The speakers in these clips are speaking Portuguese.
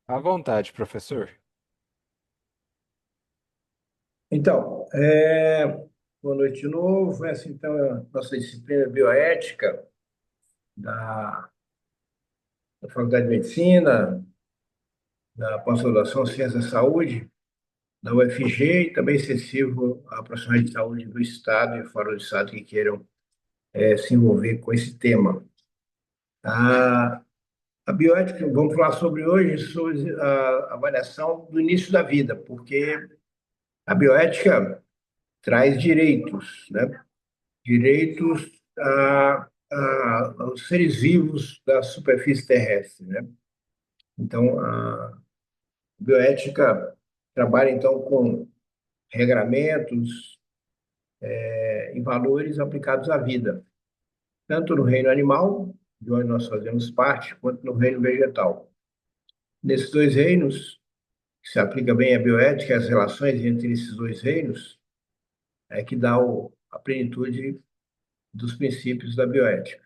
À vontade, professor. Então, boa noite de novo. Essa, então, é a nossa disciplina bioética da, da Faculdade de Medicina, da pós-graduação Ciência da Saúde, da UFG e também extensivo a profissionais de saúde do Estado e fora do Estado que queiram se envolver com esse tema. A, a bioética, vamos falar sobre hoje, sobre a avaliação do início da vida, porque a bioética traz direitos, né? Direitos aos seres vivos da superfície terrestre, né? Então, a bioética trabalha, então, com regramentos e valores aplicados à vida, tanto no reino animal, de onde nós fazemos parte, quanto no reino vegetal. Nesses dois reinos, que se aplica bem a bioética, as relações entre esses dois reinos, é que dá a plenitude dos princípios da bioética.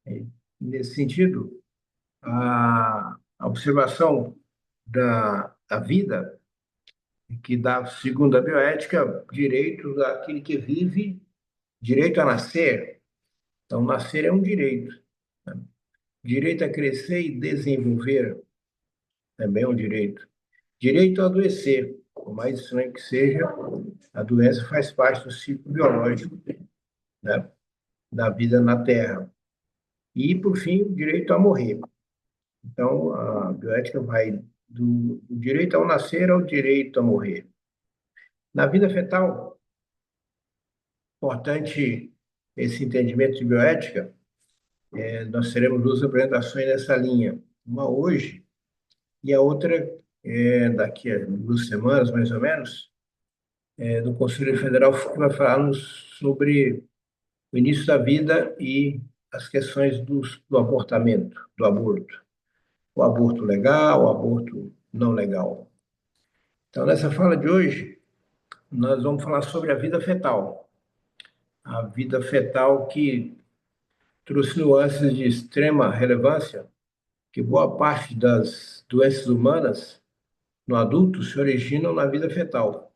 E, nesse sentido, a observação da vida, que dá, segundo a bioética, direito daquele que vive, direito a nascer. Então, nascer é um direito, né? Direito a crescer e desenvolver também é um direito. Direito a adoecer, por mais estranho que seja, a doença faz parte do ciclo biológico, né, da vida na Terra. E, por fim, o direito a morrer. Então, a bioética vai do direito ao nascer ao direito a morrer. Na vida fetal, importante esse entendimento de bioética, nós teremos duas apresentações nessa linha. Uma hoje e a outra daqui a 2 semanas, mais ou menos, do Conselho Federal, que vai falar-nos sobre o início da vida e as questões do abortamento, do aborto. O aborto legal, o aborto não legal. Então, nessa fala de hoje, nós vamos falar sobre a vida fetal. A vida fetal que trouxe nuances de extrema relevância, que boa parte das doenças humanas no adulto se originam na vida fetal.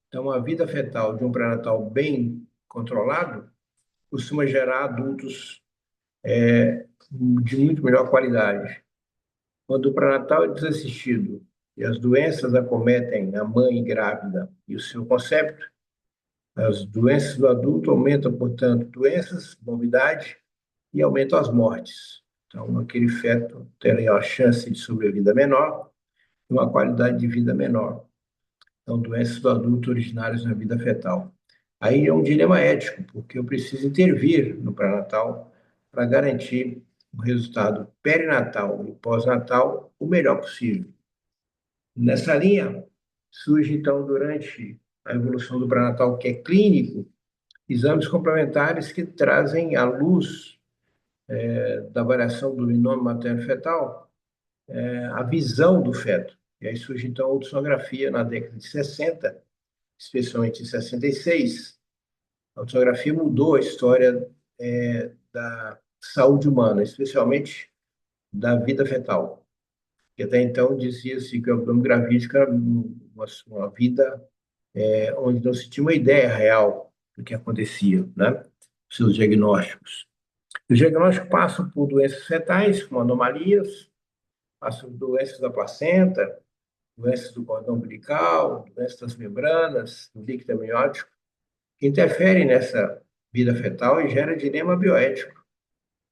Então, a vida fetal de um pré-natal bem controlado costuma gerar adultos de muito melhor qualidade. Quando o pré-natal é desassistido e as doenças acometem a mãe grávida e o seu concepto, as doenças do adulto aumentam, portanto, doenças, morbidade e aumentam as mortes. Então, aquele feto tem a chance de sobrevida menor e uma qualidade de vida menor. Então, doenças do adulto originárias na vida fetal. Aí é um dilema ético, porque eu preciso intervir no pré-natal para garantir o resultado perinatal e pós-natal o melhor possível. Nessa linha, surge, então, durante a evolução do pré-natal, que é clínico, exames complementares que trazem à luz da variação do binômio materno-fetal a visão do feto. E aí surge, então, a ultrassonografia na década de 60, especialmente em 66. A ultrassonografia mudou a história da saúde humana, especialmente da vida fetal. Que até então dizia-se que o abdômen gravídico era uma vida onde não se tinha uma ideia real do que acontecia, né? Seus diagnósticos. Os diagnósticos passam por doenças fetais, como anomalias, passam por doenças da placenta, doenças do cordão umbilical, doenças das membranas, do líquido amniótico, que interferem nessa vida fetal e gera dilema bioético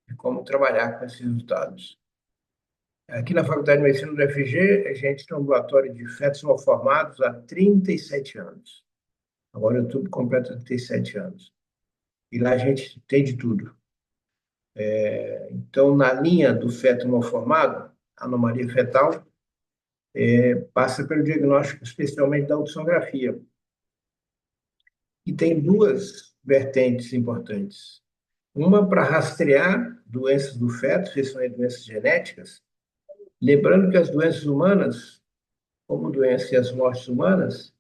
de como trabalhar com esses resultados. Aqui na Faculdade de Medicina do UFG, a gente tem um ambulatório de fetos mal formados há 37 anos. Agora, em outubro, completa 37 anos. E lá a gente tem de tudo. Então, na linha do feto mal formado, anomalia fetal, passa pelo diagnóstico, especialmente da ultrassonografia. E tem duas vertentes importantes. Uma para rastrear doenças do feto, especialmente doenças genéticas, lembrando que as doenças humanas, como doenças e as mortes humanas,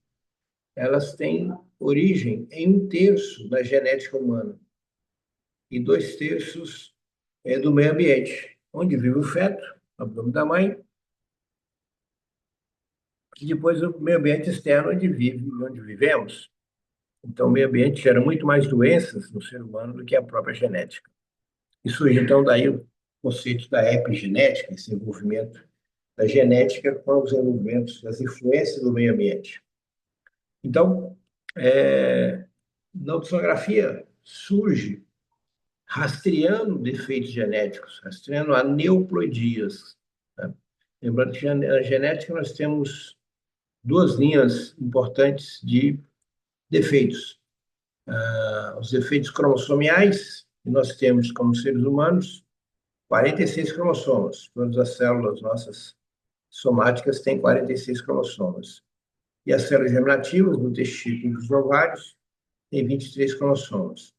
elas têm origem em 1/3 da genética humana e 2/3 do meio ambiente, onde vive o feto, no abdômen da mãe, e depois o meio ambiente externo onde vivemos. Então, o meio ambiente gera muito mais doenças no ser humano do que a própria genética. E surge, então, daí o conceito da epigenética, esse envolvimento da genética com os envolvimentos, as influências do meio ambiente. Então, na ultrassonografia surge rastreando defeitos genéticos, rastreando aneuploidias, né? Lembrando que na genética nós temos duas linhas importantes de defeitos. Os defeitos cromossomiais, que nós temos como seres humanos, 46 cromossomas. Todas as células nossas somáticas têm 46 cromossomas. E as células germinativas, do testículo e dos ovários, têm 23 cromossomas.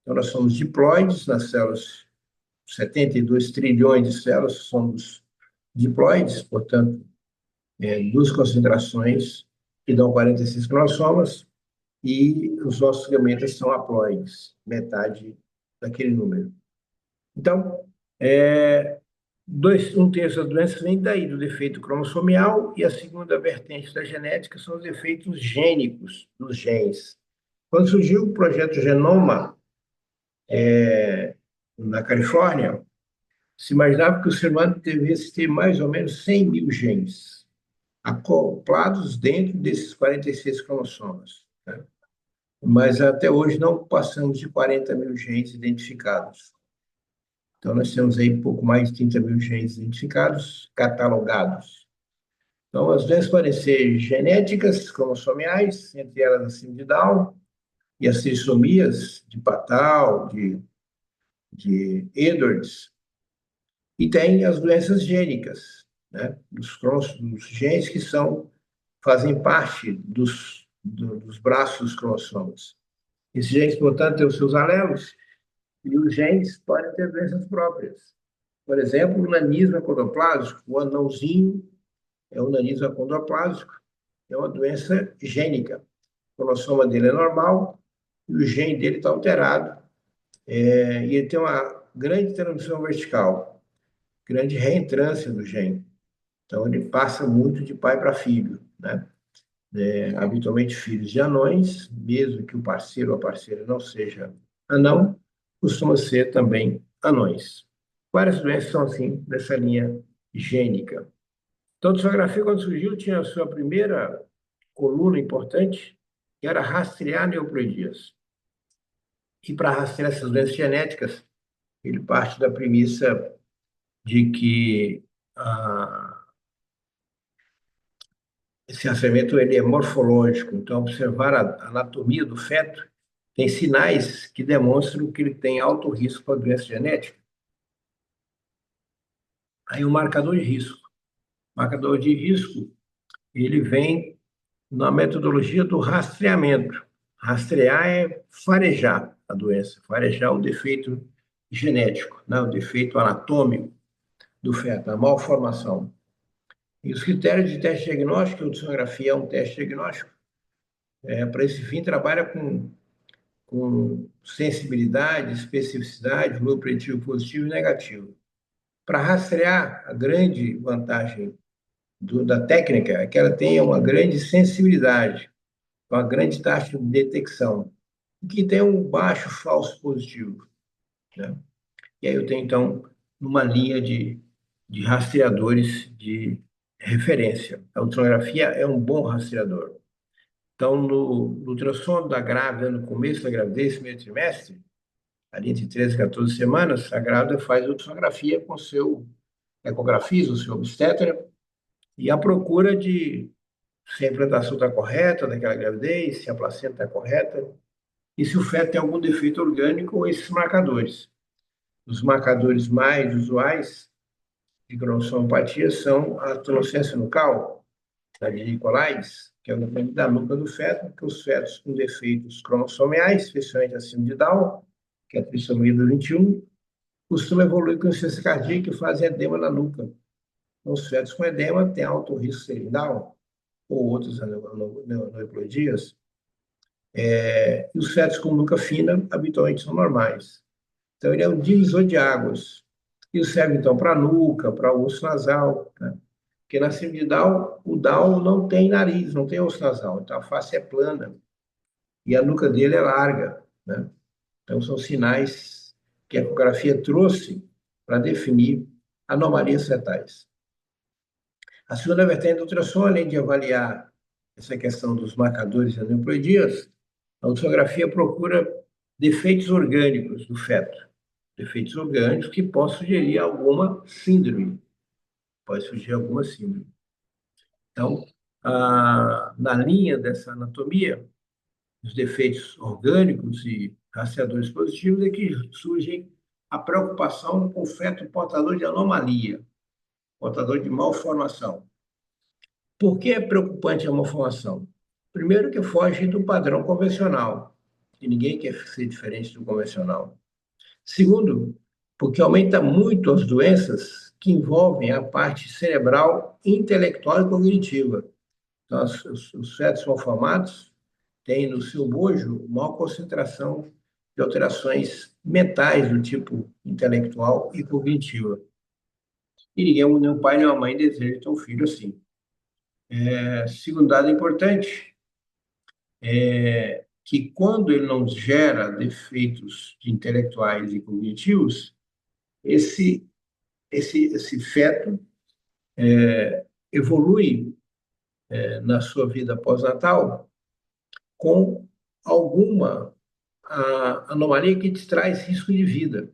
Então, nós somos diploides nas células, 72 trilhões de células somos diploides, portanto, duas concentrações que dão 46 cromossomas, e os nossos gametas são haploides, metade daquele número. Então, um terço das doenças vem daí, do defeito cromossomial, e a segunda vertente da genética são os efeitos gênicos dos genes. Quando surgiu o projeto Genoma, na Califórnia, se imaginava que o ser humano devesse ter mais ou menos 100 mil genes acoplados dentro desses 46 cromossomas, né? Mas até hoje não passamos de 40 mil genes identificados. Então, nós temos aí pouco mais de 30 mil genes identificados, catalogados. Então, as doenças podem ser genéticas, cromossomiais, entre elas a síndrome de Down, e as trissomias de Patau, de Edwards, e tem as doenças gênicas, né? Dos genes que fazem parte dos braços dos cromossomas. Esses genes, portanto, têm os seus alelos, e os genes podem ter doenças próprias. Por exemplo, o nanismo acondroplásico, o anãozinho é o nanismo acondroplásico, é uma doença gênica. O cromossoma dele é normal e o gene dele está alterado. E ele tem uma grande transmissão vertical, grande reentrância do gene. Então, ele passa muito de pai para filho, né? Habitualmente, filhos de anões, mesmo que o parceiro ou a parceira não seja anão, costuma ser também anões. Várias doenças são assim, dessa linha gênica. Então, a discografia, quando surgiu, tinha a sua primeira coluna importante, que era rastrear neoploidias. E para rastrear essas doenças genéticas, ele parte da premissa de que esse rastreamento ele é morfológico. Então, observar a anatomia do feto tem sinais que demonstram que ele tem alto risco para doença genética. Aí, o marcador de risco. O marcador de risco, ele vem na metodologia do rastreamento. Rastrear é farejar a doença, farejar o defeito genético, né? O defeito anatômico do feto, a malformação. E os critérios de teste diagnóstico, a ultrassonografia é um teste diagnóstico, para esse fim trabalha com sensibilidade, especificidade, valor preditivo positivo e negativo. Para rastrear, a grande vantagem da técnica é que ela tenha uma grande sensibilidade, uma grande taxa de detecção, e que tenha um baixo falso positivo, né? E aí eu tenho, então, uma linha de rastreadores de referência. A ultrassonografia é um bom rastreador. Então, no ultrassom da grávida, no começo da gravidez, primeiro trimestre, ali entre 13 e 14 semanas, a grávida faz ultrassonografia com o seu ecografista, o seu obstetra, e a procura de se a implantação está correta daquela gravidez, se a placenta está correta, e se o feto tem algum defeito orgânico ou esses marcadores. Os marcadores mais usuais de cromossomopatia são a atenoloscência nucal, a Nicolaides, que é o documento da nuca do feto, que os fetos com defeitos cromossomiais, especialmente acima de Down, que é a trissomia do 21, costumam evoluir com insuficiência cardíaca e fazem edema na nuca. Então, os fetos com edema têm alto risco de serem Down, ou outros aneuploidias, e os fetos com nuca fina habitualmente são normais. Então, ele é um divisor de águas. Isso serve, então, para a nuca, para o osso nasal, né? Porque na síndrome de Down, o Down não tem nariz, não tem osso nasal, então a face é plana e a nuca dele é larga, né? Então são sinais que a ecografia trouxe para definir anomalias fetais. A segunda vertente do ultrassom, além de avaliar essa questão dos marcadores aneuploidias, a ultrassonografia procura defeitos orgânicos do feto, defeitos orgânicos que possam sugerir alguma síndrome, pode surgir alguma síndrome. Então, na linha dessa anatomia, os defeitos orgânicos e rastreadores positivos é que surgem a preocupação com o feto portador de anomalia, portador de malformação. Por que é preocupante a malformação? Primeiro, que foge do padrão convencional, que ninguém quer ser diferente do convencional. Segundo, porque aumenta muito as doenças que envolvem a parte cerebral, intelectual e cognitiva. Então, os fetos malformados têm no seu bojo maior concentração de alterações mentais do tipo intelectual e cognitiva. E ninguém, nem o pai nem a mãe deseja ter um filho assim. Segundo dado importante, é que quando ele não gera defeitos intelectuais e cognitivos, esse feto evolui na sua vida pós-natal com alguma anomalia que te traz risco de vida.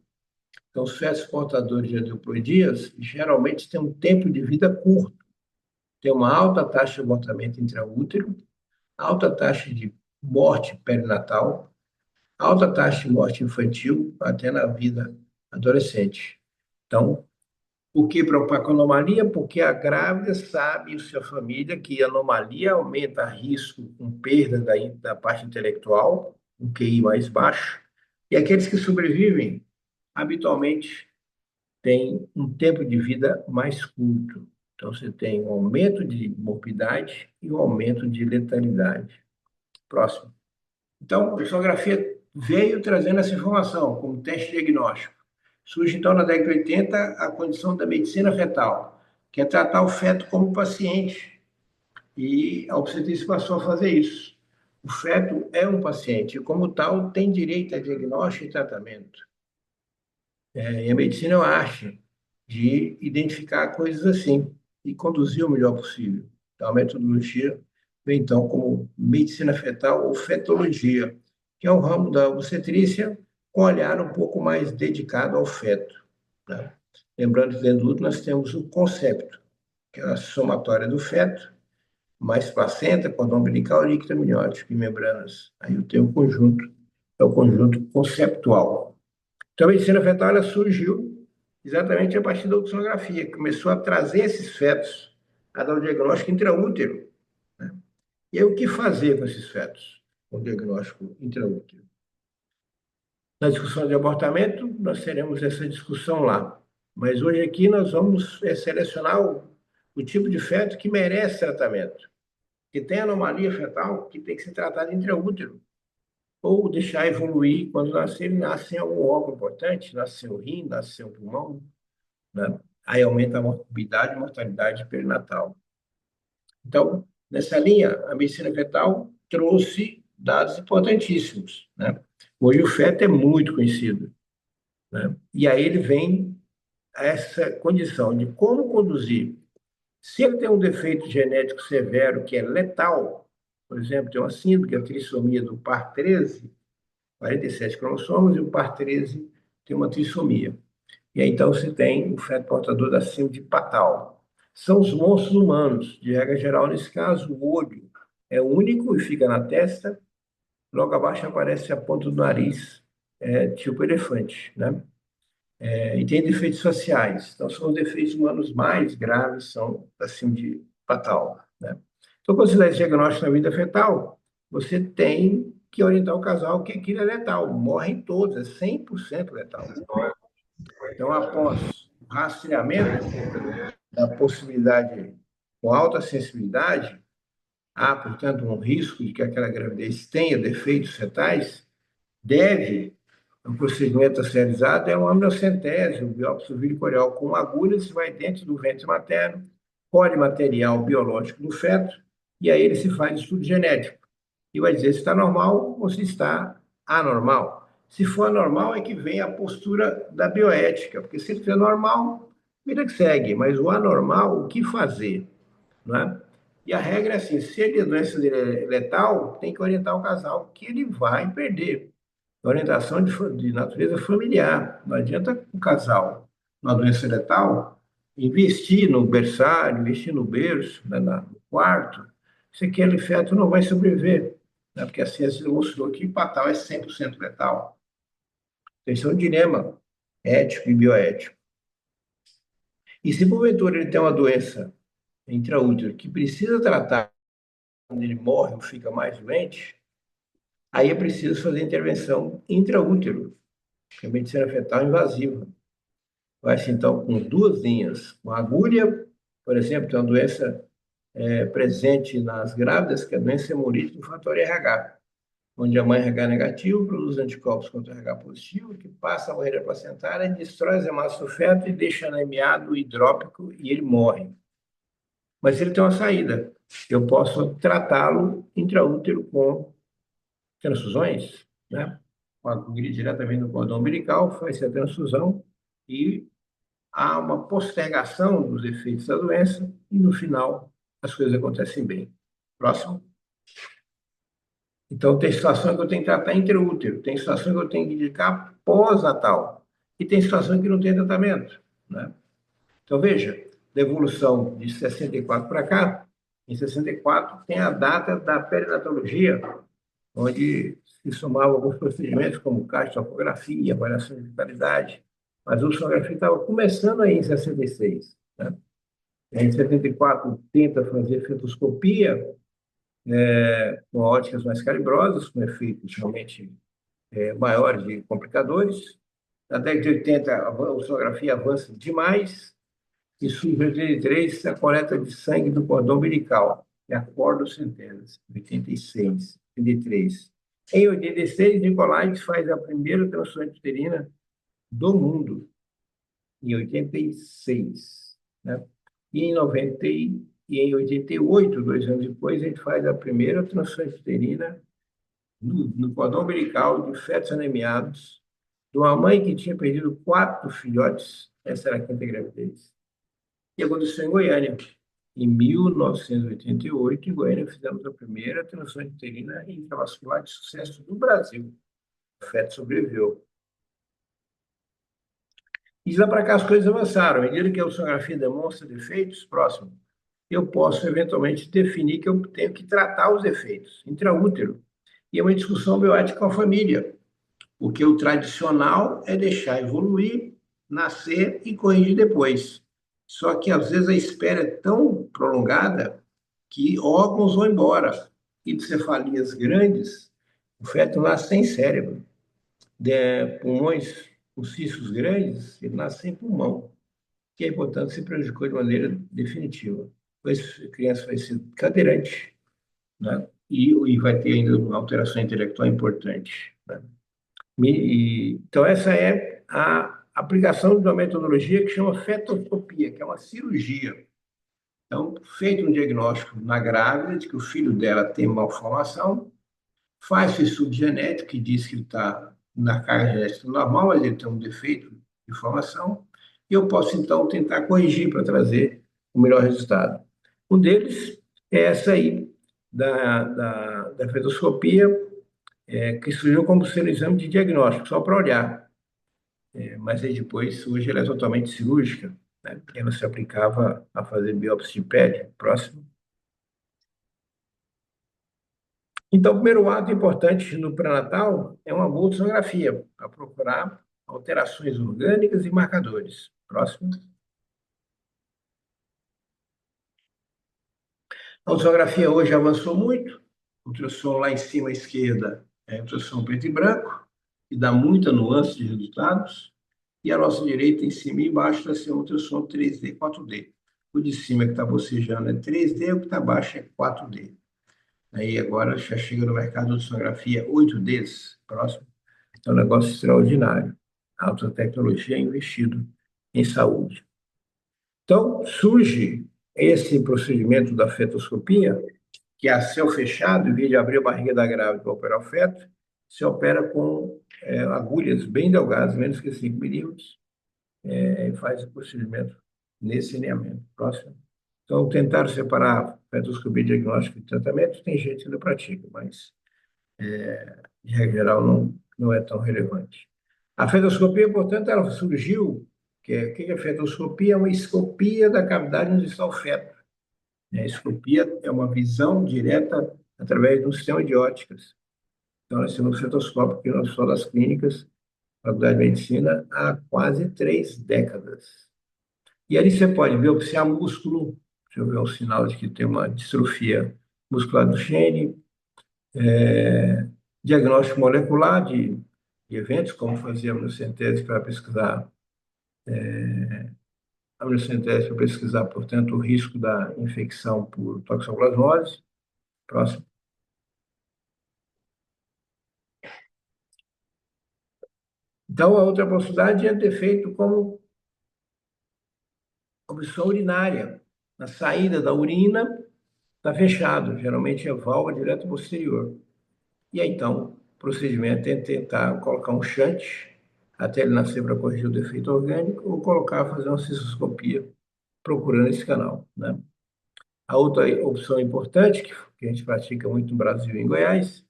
Então, os fetos portadores de aneuploidias geralmente têm um tempo de vida curto, tem uma alta taxa de abortamento intraútero, alta taxa de morte perinatal, alta taxa de morte infantil até na vida adolescente. Então, por que preocupar com anomalia? Porque a grávida sabe, e sua família, que a anomalia aumenta risco com perda da parte intelectual, um QI mais baixo, e aqueles que sobrevivem, habitualmente, têm um tempo de vida mais curto. Então, você tem um aumento de morbidade e um aumento de letalidade. Próximo. Então, a sonografia veio trazendo essa informação como teste diagnóstico. Surge, então, na década de 80, a condição da medicina fetal, que é tratar o feto como paciente. E a obstetrícia passou a fazer isso. O feto é um paciente e, como tal, tem direito a diagnóstico e tratamento. E a medicina é uma arte de identificar coisas assim e conduzir o melhor possível. Então, a metodologia vem, então, como medicina fetal ou fetologia, que é um ramo da obstetrícia com olhar um pouco mais dedicado ao feto, né? Lembrando que dentro do útero nós temos o concepto, que é a somatória do feto, mais placenta, cordão umbilical, líquido amniótico e membranas. Aí eu tenho o conjunto, é o conjunto conceptual. Então, a medicina fetal ela surgiu exatamente a partir da ultrassonografia, que começou a trazer esses fetos, a dar o diagnóstico intraútero, né? E aí, o que fazer com esses fetos, com o diagnóstico intraútero? Na discussão de abortamento, nós teremos essa discussão lá. Mas hoje aqui nós vamos selecionar o tipo de feto que merece tratamento, que tem anomalia fetal, que tem que ser tratado intraútero, ou deixar evoluir quando nascer, ele nasce em algum órgão importante, nasce o rim, nasce o pulmão, né? Aí aumenta a morbidade e mortalidade perinatal. Então, nessa linha, a medicina fetal trouxe dados importantíssimos, né? Hoje o feto é muito conhecido, né? E aí ele vem a essa condição de como conduzir. Se ele tem um defeito genético severo que é letal, por exemplo, tem uma síndrome, que é a trissomia do par 13, 47 cromossomos, e o par 13 tem uma trissomia. E aí, então, você tem o feto portador da síndrome de Patal. São os monstros humanos, de regra geral, nesse caso, o olho é único e fica na testa, logo abaixo aparece a ponta do nariz, tipo elefante, né? E tem defeitos faciais. Então, são os defeitos humanos mais graves, são da síndrome de Patal, né? Então, quando você dá esse diagnóstico na vida fetal, você tem que orientar o casal que aquilo é letal. Morrem todos, é 100% letal. Então, após o rastreamento da possibilidade com alta sensibilidade, há, portanto, um risco de que aquela gravidez tenha defeitos fetais, deve, o procedimento a ser realizado é uma amniocentese, o biópsia víreo-coreal com agulhas, vai dentro do ventre materno, colhe material biológico do feto, e aí ele se faz estudo genético. E vai dizer se está normal ou se está anormal. Se for anormal, é que vem a postura da bioética, porque se ele for normal, vida que segue, mas o anormal, o que fazer? Não é? E a regra é assim: se a doença dele é letal, tem que orientar o casal que ele vai perder. Orientação de natureza familiar. Não adianta o casal, numa doença letal, investir no berçário, investir no berço, né, no quarto, se aquele feto não vai sobreviver, né, porque a ciência demonstrou que empatal é 100% letal. Então, esse é um dilema ético e bioético. E se porventura ele tem uma doença intraútero que precisa tratar quando ele morre ou fica mais doente, aí é preciso fazer intervenção intraútero, que é a medicina fetal invasiva. Vai-se, então, com duas linhas. Uma agulha, por exemplo, tem uma doença presente nas grávidas, que é a doença hemorrágica do fator RH, onde a mãe RH negativo produz anticorpos contra o RH positivo, que passa a barreira placentária, destrói as hemácias do feto e deixa anemiado, hidrópico, e ele morre. Mas ele tem uma saída. Eu posso tratá-lo intraútero com transfusões, né? Com a agulha diretamente no cordão umbilical, faz a transfusão e há uma postergação dos efeitos da doença e, no final, as coisas acontecem bem. Próximo. Então, tem situação que eu tenho que tratar intraútero, tem situação que eu tenho que indicar pós-natal, e tem situação que não tem tratamento, né? Então, veja, da evolução de 64 para cá, em 64 tem a data da perinatologia, onde se somavam alguns procedimentos como castrofografia, avaliação de vitalidade, mas a ultrassonografia estava começando aí em 66, né? Em 74 tenta fazer fetoscopia com óticas mais calibrosas, com efeitos realmente maiores de complicadores. Na década de 80, a ultrassonografia avança demais e surge em 83 a coleta de sangue do cordão umbilical, que é a cordocentenas, 86, 83. Em 86, Nicolaides faz a primeira transfusão uterina do mundo, em 86, né? E em 90 e em 88, 2 anos depois, a gente faz a primeira transfusão uterina no cordão umbilical de fetos anemiados de uma mãe que tinha perdido 4 filhotes. Essa era a quinta gravidez. E aconteceu em Goiânia. Em 1988, em Goiânia, fizemos a primeira transfusão uterina intravascular de sucesso do Brasil. O feto sobreviveu. E de lá para cá as coisas avançaram. À medida que a ultrassonografia demonstra defeitos, próximo, eu posso eventualmente definir que eu tenho que tratar os defeitos intraútero. E é uma discussão bioética com a família, porque o tradicional é deixar evoluir, nascer e corrigir depois. Só que às vezes a espera é tão prolongada que órgãos vão embora. Hidrocefalias grandes, o feto nasce sem cérebro. Pulmões com cistos grandes, ele nasce sem pulmão, que aí, portanto, se prejudicou de maneira definitiva. Depois a criança vai ser cadeirante, né? E vai ter ainda uma alteração intelectual importante, né? Então, essa é a aplicação de uma metodologia que chama fetoscopia, que é uma cirurgia. Então, feito um diagnóstico na grávida de que o filho dela tem malformação, faz o estudo genético que diz que ele está na carga genética normal, mas ele tem um defeito de formação, e eu posso, então, tentar corrigir para trazer o melhor resultado. Um deles é essa aí, da fetoscopia, que surgiu como sendo exame de diagnóstico, só para olhar. Mas aí depois, hoje ela é totalmente cirúrgica, né? Ela se aplicava a fazer biópsia de pele, próximo. Então, o primeiro ato importante no pré-natal é uma boa sonografia, para procurar alterações orgânicas e marcadores. Próximo. A ultrassonografia hoje avançou muito. O ultrassom lá em cima à esquerda é ultrassom preto e branco, que dá muita nuance de resultados. E a nossa direita, em cima e embaixo, vai ser um ultrassom 3D, 4D. O de cima que está bocejando é 3D, o que está abaixo é 4D. Aí agora já chega no mercado de ultrassonografia 8D, próximo. É um negócio extraordinário. A alta tecnologia é investido em saúde. Então, surge esse procedimento da fetoscopia, que é a céu fechado, em vez de abrir a barriga da grávida para operar o feto, se opera com agulhas bem delgadas, menos que 5 milímetros, e faz o procedimento nesse alinhamento. Próximo. Então, tentar separar fetoscopia diagnóstico e tratamento, tem gente que ainda pratica, mas, em regra geral, não é tão relevante. A fetoscopia, portanto, ela surgiu, que é a fetoscopia? É uma escopia da cavidade onde está o feto. A escopia é uma visão direta através do sistema de óticas. Então, nós temos o fetoscópio aqui no Hospital das Clínicas, Faculdade de Medicina, há quase 3 décadas. E ali você pode biopsiar músculo, se houver um sinal de que tem uma distrofia muscular do Duchenne, diagnóstico molecular de eventos, como fazíamos no Centésio para pesquisar, portanto, o risco da infecção por toxoplasmose. Próximo. Então, a outra possibilidade é ter feito como obstrução urinária. Na saída da urina está fechado, geralmente é válvula direta posterior. E aí, então, o procedimento é tentar colocar um shunt até ele nascer para corrigir o defeito orgânico ou fazer uma cistoscopia procurando esse canal, né? A outra opção importante, que a gente pratica muito no Brasil e em Goiás,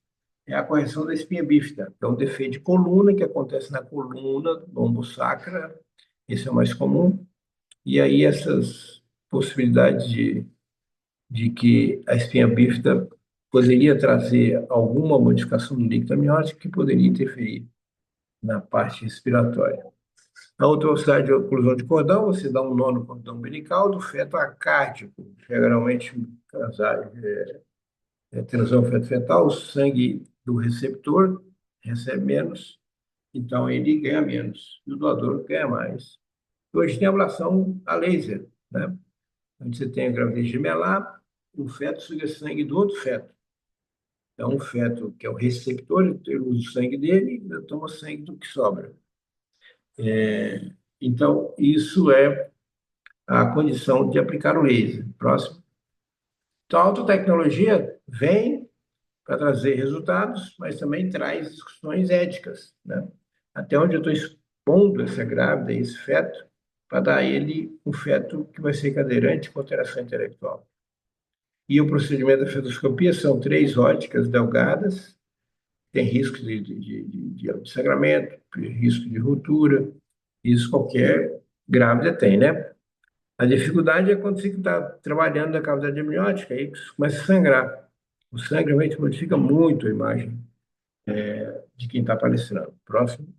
é a correção da espinha bífida, que é um defeito de coluna que acontece na coluna lombosacra, esse é o mais comum, e aí essas possibilidades de que a espinha bífida poderia trazer alguma modificação do líquido amniótico que poderia interferir na parte respiratória. A outra velocidade de oclusão de cordão, você dá um nó no cordão umbilical do feto acárdico, geralmente casais, transão feto-fetal, o sangue do receptor recebe menos, então ele ganha menos, e o doador ganha mais. Hoje tem a ablação a laser, né? Onde você tem a gravidez gemelar, o feto suga sangue do outro feto. Então, um feto que é o receptor, ele usa o sangue dele e toma sangue do que sobra. Então, isso é a condição de aplicar o laser. Próximo. Então, a alta tecnologia vem para trazer resultados, mas também traz discussões éticas, né? Até onde eu estou expondo essa grávida, esse feto, para dar a ele um feto que vai ser cadeirante com alteração intelectual. E o procedimento da fetoscopia são 3 óticas delgadas, tem risco de sangramento, risco de ruptura, isso qualquer grávida tem, né? A dificuldade é quando você está trabalhando na cavidade amniótica, aí começa a sangrar. O sangue realmente modifica muito a imagem de quem está palestrando. Próximo.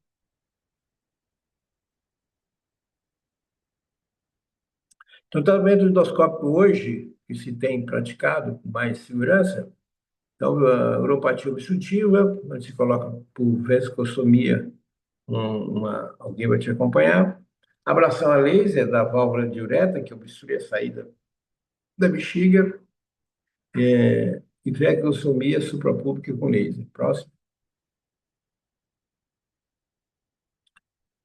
Então, o tratamento endoscópico hoje, que se tem praticado com mais segurança, então, a uropatia obstrutiva, onde se coloca por vesicostomia, alguém vai te acompanhar. Abração a laser da válvula de uretra, que obstrui a saída da bexiga, e vecostomia suprapúbica com laser. Próximo.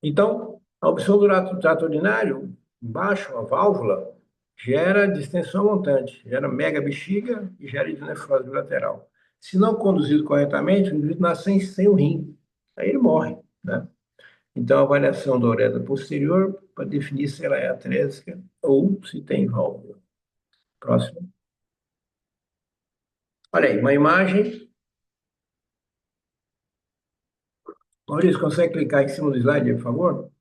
Então, a obstrução do trato urinário, embaixo, a válvula, gera distensão montante, gera mega bexiga e gera hidronefrose bilateral. Se não conduzido corretamente, o indivíduo nasce sem o rim, aí ele morre, né? Então, a avaliação da uretra posterior para definir se ela é atrésica ou se tem válvula. Próximo. Olha aí, uma imagem. Maurício, consegue clicar em cima do slide, por favor?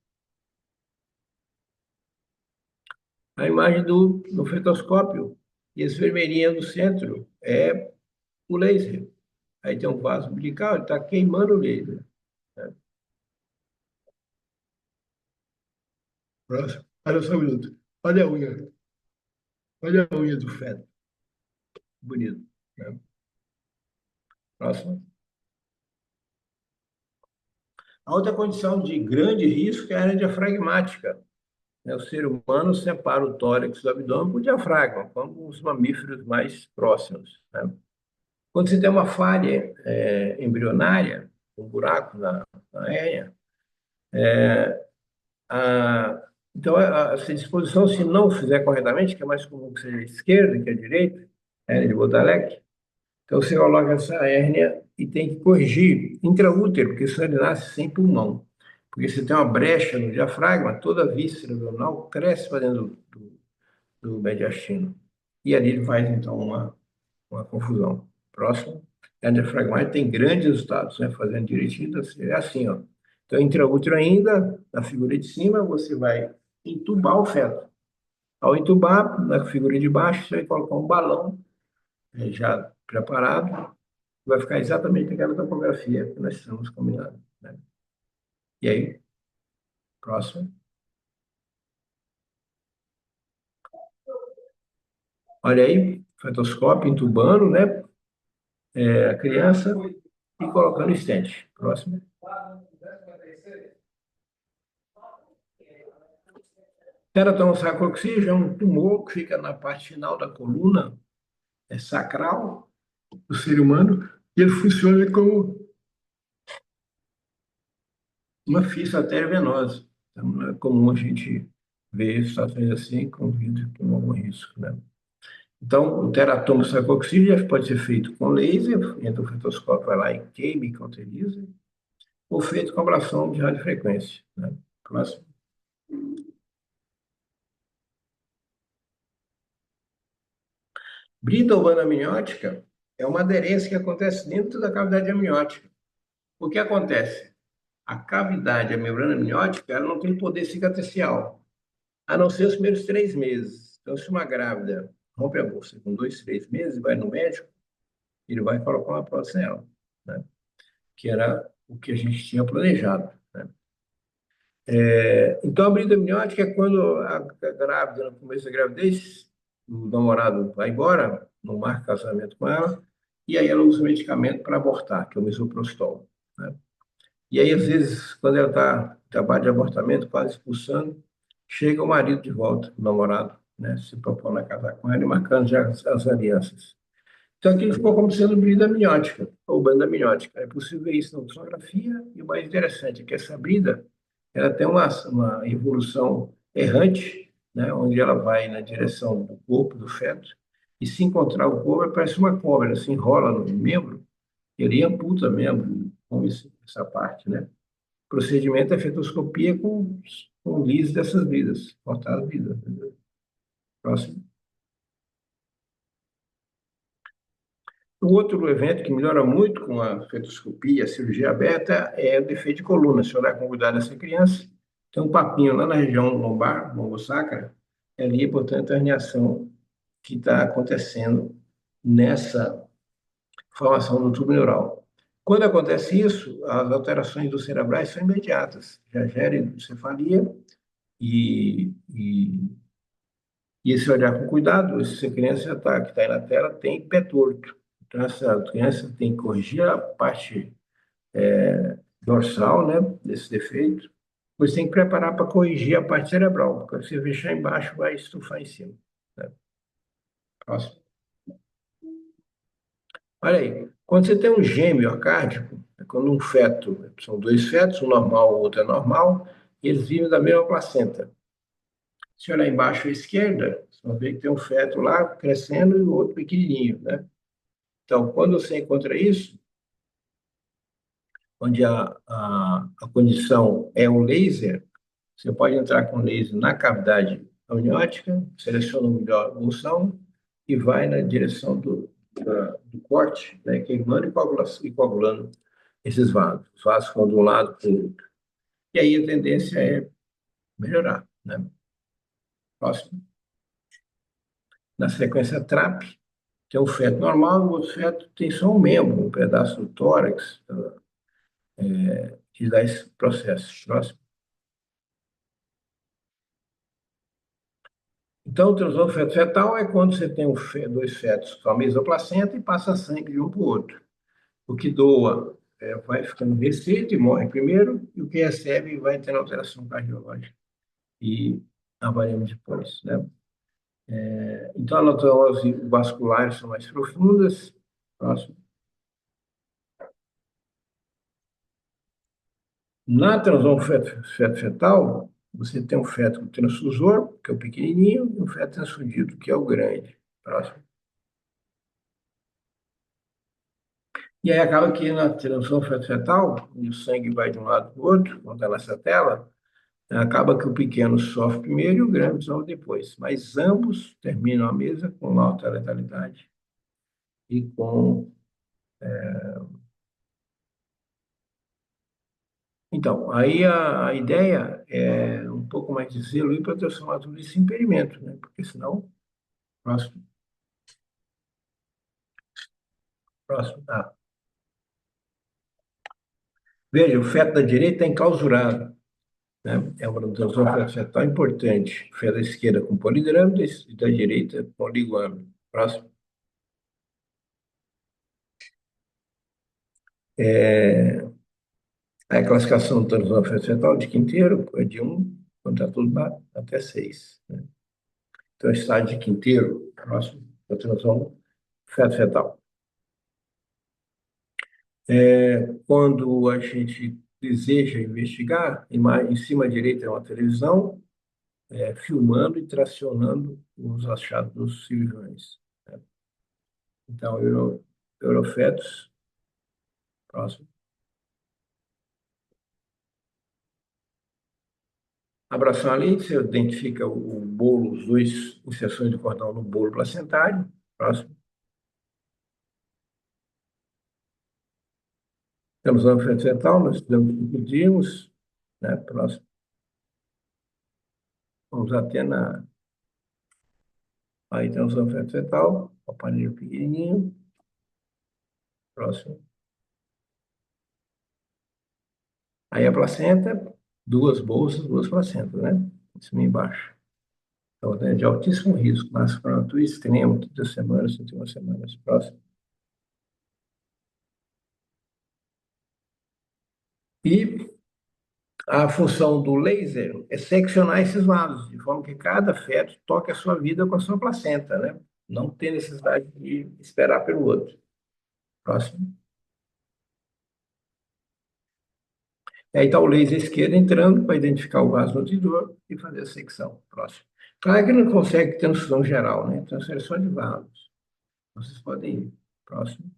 A imagem do fetoscópio. E esse vermelhinho no centro é o laser. Aí tem um vaso umbilical, ele está queimando o laser. Né? Próximo. Olha só um minuto. Olha a unha. Olha a unha do feto. Bonito. Né? Próximo. A outra condição de grande risco é a área diafragmática. Né? O ser humano separa o tórax do abdômen com o diafragma, como os mamíferos mais próximos. Né? Quando você tem uma falha embrionária, um buraco na hérnia, Então, essa disposição, se não fizer corretamente, que é mais comum que seja a esquerda que a direita, hérnia de Bodalek, então você coloca essa hérnia e tem que corrigir intraútero, porque senão ele nasce sem pulmão. Porque se tem uma brecha no diafragma, toda a víscera abdominal cresce para dentro do mediastino. E ali ele faz, então, uma confusão. Próximo. A diafragmática tem grandes resultados, né? Fazendo direitinho, é assim, ó. Então, intraútero ainda, na figura de cima, você vai entubar o feto. Ao entubar, na figura de baixo, você vai colocar um balão já preparado, vai ficar exatamente aquela topografia que nós estamos combinando, né? E aí, próximo. Olha aí, fetoscópio entubando, né? A criança e colocando stent. Próximo. Teratomossacoxígeno é um tumor que fica na parte final da coluna sacral do ser humano e ele funciona como uma fissa arteriovenosa. Então, é comum a gente ver situações assim com vida com algum risco, né? Então, o teratoma sacoxígeno pode ser feito com laser, entra o fetoscópio, vai lá e queima e cauteriza, ou feito com ablação de radiofrequência, né? Próximo. Brita urbana amniótica é uma aderência que acontece dentro da cavidade amniótica. O que acontece? A cavidade, a membrana amniótica, ela não tem poder cicatricial, a não ser os primeiros 3 meses. Então, se uma grávida rompe a bolsa com 2, 3 meses, vai no médico, ele vai colocar uma prótese nela, né? Que era o que a gente tinha planejado, né? Então, a brida amniótica é quando a grávida, no começo da gravidez, o namorado vai embora, não marca casamento com ela, e aí ela usa o medicamento para abortar, que é o misoprostol, né? E aí, às vezes, quando ela está em trabalho de abortamento, quase expulsando, chega o marido de volta, o namorado, né? Se propõe a casar com ela e marcando já as alianças. Então, aqui ficou como sendo brida amniótica, ou banda amniótica. É possível ver isso na ultrassonografia, e o mais interessante é que essa brida ela tem uma evolução errante, né, onde ela vai na direção do corpo do feto, e se encontrar o corpo, parece uma cobra, ela se enrola no membro, e ele amputa mesmo, com essa parte, né? O procedimento é fetoscopia com lise dessas bridas, cortar as bridas. Próximo. O outro evento que melhora muito com a fetoscopia, a cirurgia aberta, é o defeito de coluna. Se olhar com cuidado nessa criança, tem um papinho lá na região lombar, lombosacra, é ali, portanto, a herniação que está acontecendo nessa formação do tubo neural. Quando acontece isso, as alterações dos cerebrais são imediatas, já gera encefalia e e se olhar com cuidado, essa criança que está aí na tela tem pé torto. Então, essa criança tem que corrigir a parte dorsal, né, desse defeito, pois tem que preparar para corrigir a parte cerebral, porque se fechar embaixo, vai estufar em cima, né? Próximo. Olha aí, quando você tem um gêmeo miocárdico, é quando um feto, são dois fetos, um normal, o outro é normal, e eles vivem da mesma placenta. Se olhar embaixo à esquerda, você vai ver que tem um feto lá crescendo e o outro pequenininho, né? Então, quando você encontra isso, onde a condição é um laser, você pode entrar com laser na cavidade amniótica, seleciona o melhor bolsão e vai na direção do corte, né, queimando e coagulando esses vasos. Os vasos vão de um lado para o outro. E aí a tendência é melhorar, né? Próximo. Na sequência TRAP, tem um feto normal, o outro feto tem só um membro, um pedaço do tórax, que dá esse processo. Próximo. Então, o transtorno fetal é quando você tem dois fetos com a mesma placenta e passa sangue de um para o outro. O que doa vai ficando restrito e morre primeiro, e o que recebe vai tendo alteração cardiológica. E avaliamos depois, né? Então, as anatomose vasculares são mais profundas. Próximo. Na transtorno fetal, você tem um feto transfusor, que é o pequenininho, e um feto transfundido, que é o grande. Próximo. E aí acaba que na transfusão feto-fetal, e o sangue vai de um lado para o outro, como está nessa tela, acaba que o pequeno sofre primeiro e o grande sofre depois. Mas ambos terminam a mesa com alta letalidade e com. Então, aí a ideia é um pouco mais de zelo e para transformar tudo isso em impedimento, né? Porque senão, próximo, próximo, tá. Veja, o feto da direita é enclausurado, né? É uma transformação fetal importante. O feto da esquerda com poligrâmido e da direita com liguâmido. Próximo. É, a classificação do transtorno fetal de quinteiro é de 1, quando está tudo lá, até 6. Né? Então, estágio de quinteiro, próximo, da transtorno fetal. Quando a gente deseja investigar, em cima à direita é uma televisão, filmando e tracionando os achados dos cirurgiões. Né? Então, eurofetos, próximo. Abração ali, você identifica o bolo, os dois inserções de cordão no bolo placentário. Próximo. Temos o feto fetal, nós estudamos o que pedimos. Né? Próximo. Vamos até na. Aí temos o feto fetal, o paninho pequenininho. Próximo. Aí a placenta, duas bolsas, duas placentas, né? Em cima e embaixo. Então, é de altíssimo risco. Nasce para uma extremo, 30 semanas, 31 semanas. Próximo. E a função do laser é seccionar esses vasos, de forma que cada feto toque a sua vida com a sua placenta, né? Não tem necessidade de esperar pelo outro. Próximo. E aí está o laser esquerdo entrando para identificar o vaso nutridor e fazer a secção. Próximo. Claro que não consegue transfusão geral, né? Transfusão só de vasos. Vocês podem ir. Próximo.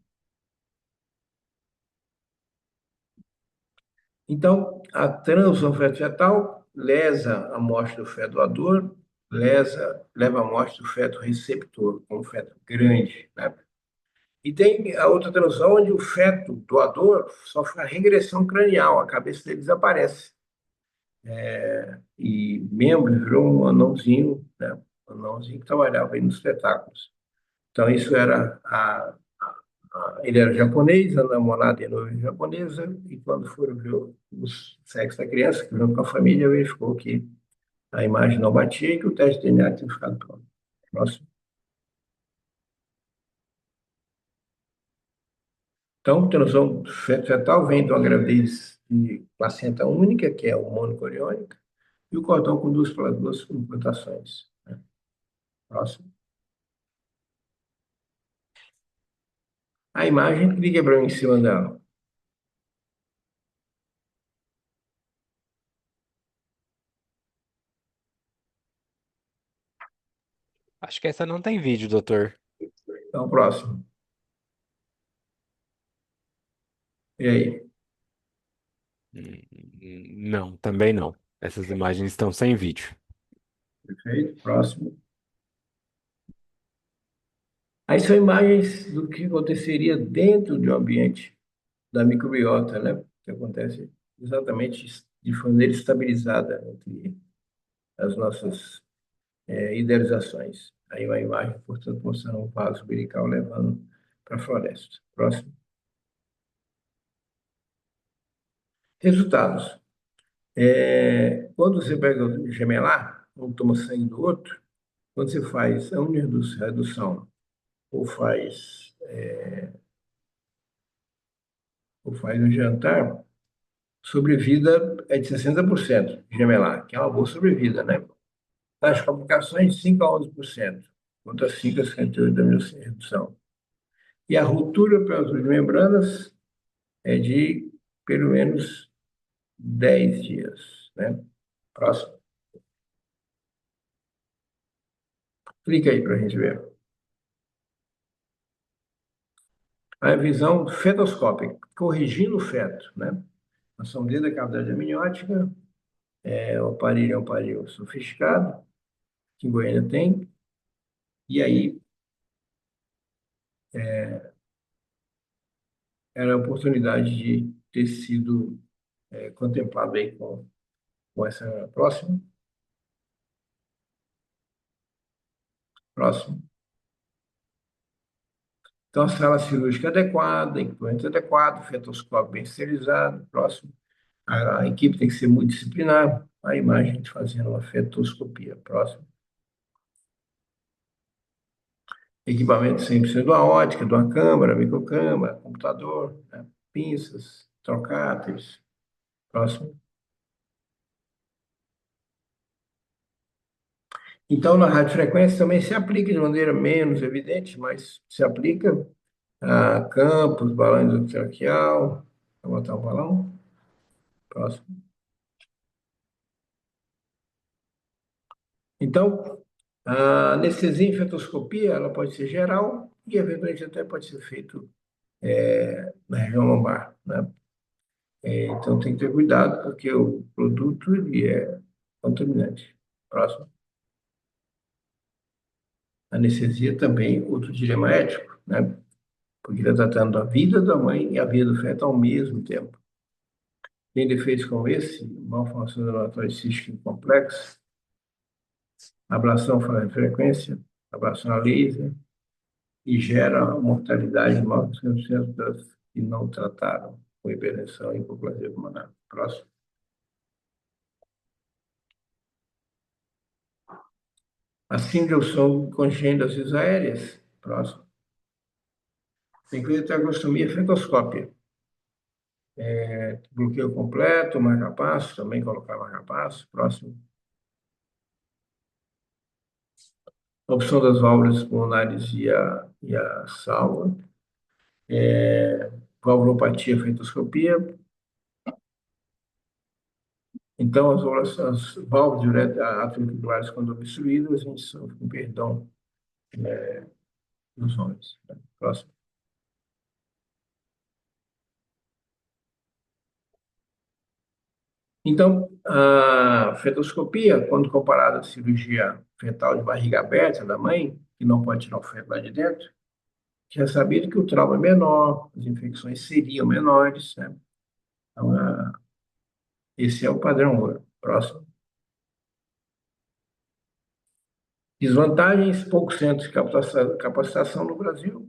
Então, a transfusão feto-fetal lesa a morte do feto doador, leva à morte do feto receptor, um feto grande, né? E tem a outra transfusão onde o feto doador sofre uma regressão cranial, a cabeça dele desaparece. E membro virou um anãozinho, né? Um anãozinho que trabalhava aí nos espetáculos. Então, isso era ele era japonês, a namorada e a noiva japonesa, e quando foram ver o sexo da criança, que veio com a família, verificou que a imagem não batia e que o teste de DNA tinha ficado pronto. Próximo. Então, transfusão fetal vem de uma gravidez de placenta única, que é o monocoriônica, e o cordão com duas implantações. Né? Próximo. A imagem, clique para mim em cima dela. Acho que essa não tem vídeo, doutor. Então, próximo. E aí? Não, também não. Essas imagens estão sem vídeo. Perfeito? Próximo. Aí são imagens do que aconteceria dentro de um ambiente da microbiota, né? Que acontece exatamente de maneira estabilizada entre as nossas idealizações. Aí uma imagem, portanto, mostrando um vaso umbilical levando para a floresta. Próximo. Resultados. Quando você pega o gemelar, um toma sangue do outro, quando você faz a redução ou faz um jantar, sobrevida é de 60%, gemelar, que é uma boa sobrevida, né? Taxa de complicações, 5 a 11%, contra 5 a 58% da minha redução. E a ruptura pelas duas membranas é de pelo menos 10 dias, né? Próximo. Clica aí para a gente ver. A visão fetoscópica, corrigindo o feto, né? Nós estamos dentro da cavidade amniótica, o aparelho é um aparelho sofisticado, que em Goiânia tem, e aí era a oportunidade de ter sido contemplado aí com essa próximo. Então, a sala cirúrgica adequada, equipamento adequado, fetoscópio bem esterilizado, próximo. A equipe tem que ser multidisciplinar, a imagem de fazendo uma fetoscopia, próximo. Equipamento 100% de uma ótica, de uma câmera, microcâmera, computador, né? Pinças, trocáteres, próximo. Então, na radiofrequência também se aplica de maneira menos evidente, mas se aplica a campos, balão isotraqueal. Vou botar o balão. Próximo. Então, a anestesia em fetoscopia, ela pode ser geral e, eventualmente, até pode ser feito na região lombar, né? Então, tem que ter cuidado, porque o produto ele é contaminante. Próximo. Anestesia também, outro dilema ético, né? Porque está tratando a vida da mãe e a vida do feto ao mesmo tempo. Tem defeitos como esse, malformação neonatal cística complexa, ablação fora de frequência, ablação a laser, e gera mortalidade de 9% das que não trataram com hipertensão e hipoplasia pulmonar. Próximo. A síndrome de som congênita das vias aéreas. Próximo. Tem que ver traqueostomia fetoscópia. Bloqueio completo, marca-passo, também colocar marca-passo. Próximo. Opção das válvulas pulmonares e a salva. Valvulopatia fetoscopia. Então, as válvulas atrioventriculares, quando obstruídas, a gente sofre com perdão dos homens. Né? Próximo. Então, a fetoscopia, quando comparada à cirurgia fetal de barriga aberta da mãe, que não pode tirar o feto lá de dentro, já é sabido que o trauma é menor, as infecções seriam menores, né? Então, esse é o padrão ouro. Próximo. Desvantagens: poucos centros de capacitação no Brasil,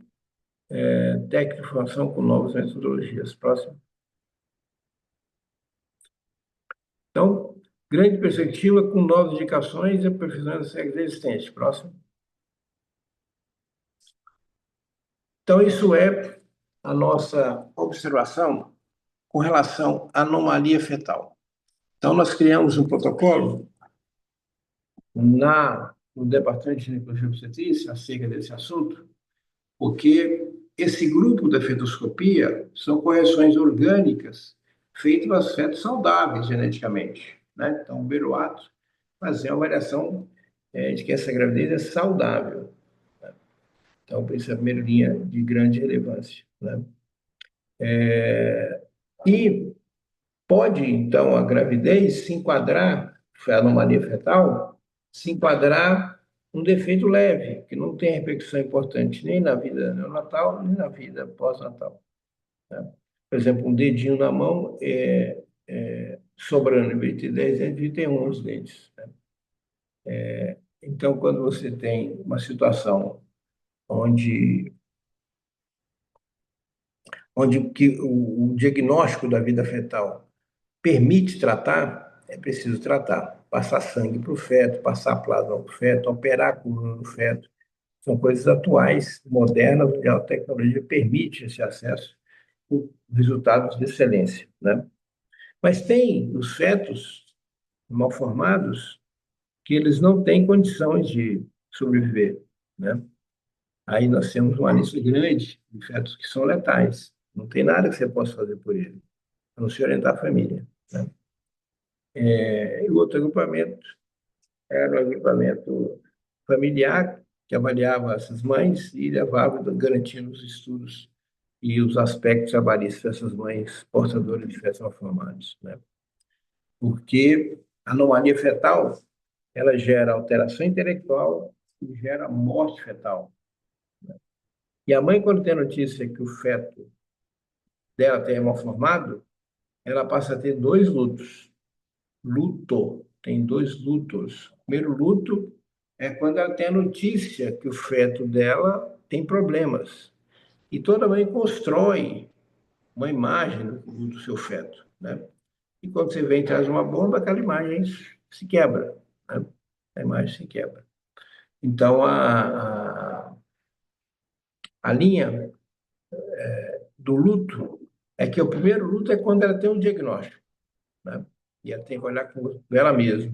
técnica de formação com novas metodologias. Próximo. Então, grande perspectiva com novas indicações e aperfeiçoamento das regras existentes. Próximo. Então, isso é a nossa observação com relação à anomalia fetal. Então, nós criamos um protocolo no Departamento de Ginecologia e Obstetrícia acerca desse assunto, porque esse grupo da fetoscopia são correções orgânicas feitas para fetos saudáveis geneticamente, né? Então, o Beruato fazer uma avaliação de que essa gravidez é saudável. Né? Então, isso é a primeira linha de grande relevância, né? E pode, então, a gravidez se enquadrar, a anomalia fetal, se enquadrar um defeito leve, que não tem repercussão importante nem na vida neonatal, nem na vida pós-natal. Né? Por exemplo, um dedinho na mão sobrando, em vez de ter 10 dentes, devia ter 11 dentes. Né? Então, quando você tem uma situação onde, onde que o diagnóstico da vida fetal permite tratar, é preciso tratar. Passar sangue para o feto, passar plasma para o feto, operar a coluna no feto. São coisas atuais, modernas, onde a tecnologia permite esse acesso com resultados de excelência, né? Mas tem os fetos mal formados que eles não têm condições de sobreviver, né? Aí nós temos uma lista grande de fetos que são letais. Não tem nada que você possa fazer por ele, a não ser orientar a família, né? E o outro agrupamento era o agrupamento familiar, que avaliava essas mães e levava, garantindo os estudos e os aspectos trabalhistas dessas mães portadoras de fetos malformados, né? Porque a anomalia fetal, ela gera alteração intelectual e gera morte fetal. E a mãe, quando tem notícia que o feto dela tem mal formado, ela passa a ter dois lutos. Luto, tem dois lutos. O primeiro luto é quando ela tem a notícia que o feto dela tem problemas. E toda mãe constrói uma imagem do seu feto, né? E quando você vem e traz uma bomba, aquela imagem se quebra, né? A imagem se quebra. Então, a linha do luto é que o primeiro luto é quando ela tem um diagnóstico, né? E ela tem que olhar com ela mesma.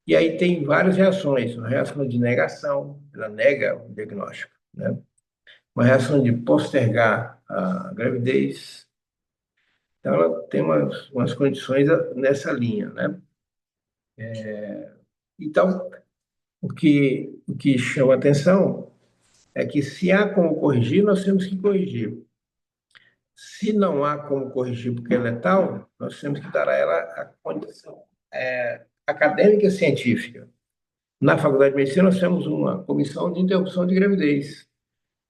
E aí tem várias reações. Uma reação de negação, ela nega o diagnóstico, né? Uma reação de postergar a gravidez. Então, ela tem umas condições nessa linha, né? Então, o que chama atenção é que se há como corrigir, nós temos que corrigir. Se não há como corrigir porque é letal, nós temos que dar a ela a condição acadêmica e científica. Na Faculdade de Medicina, nós temos uma comissão de interrupção de gravidez,